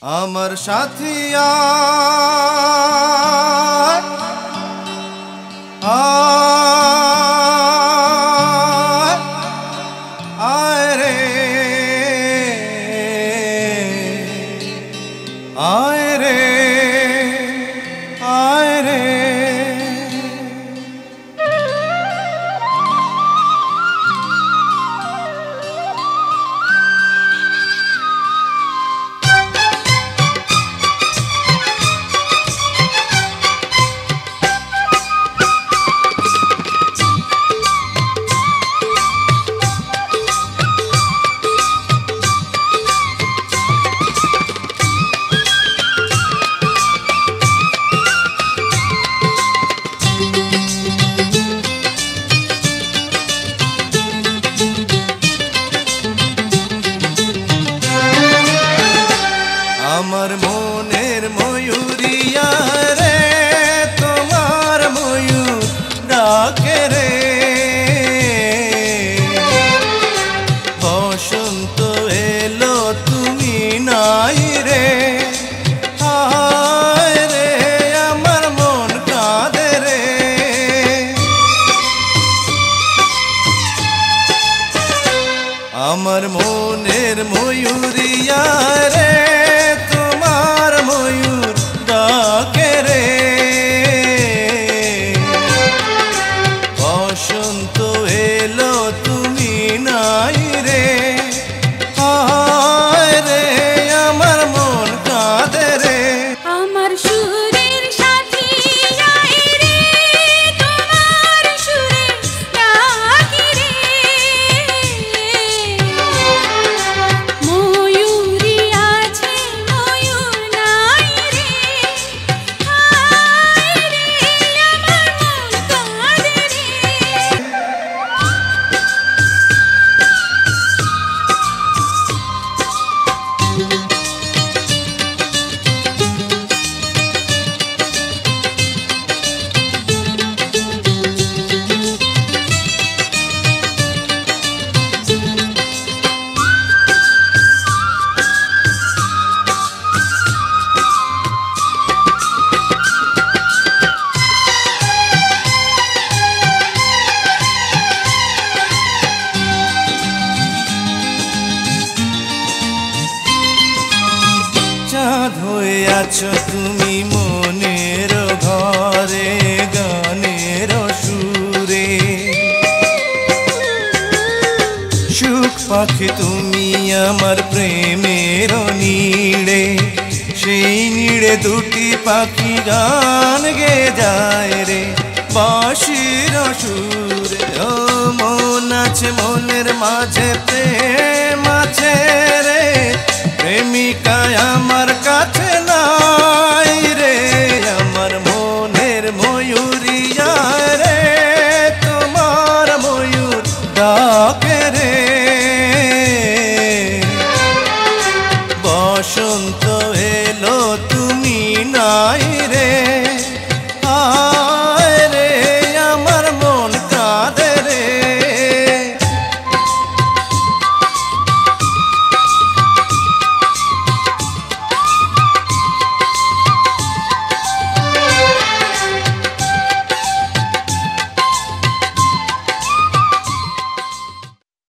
আমার সাথী আয় আয় রে আয় রে আয় রে। আমার মনের ময়ূরিয়া রে তোমার ময়ূর ডাকে রে, বসন্ত এলো তুমি নাই রে, হায় রে আমার মন কাঁদে রে। আমার মনের ময়ূরিয়া রে তোমার ময়ূর ডাকে রে, বসন্ত এলো তুমি নাই রে, হায় রে আমার মন কাঁদে রে। আমার সুরের সাথী আয় রে তোমার সুরে ডাকি রে, ময়ূরী আছে ময়ূর নাই রে, হায় রে আমার মন কাঁদে রে। চাঁদ হয়ে আছো তুমি মনের ঘরে গানের সুরে, সুখ পাখি তুমি আমার প্রেমের নীড়ে, সেই নীড়ে দুটি পাখি গান গে যায় রে বাঁশির সুরে। ও মন আছে মনের মাঝে প্রেম আছে রে, প্রেমিকায় আমার কাছে নাই রে। আমার মনের ময়ূরিয়া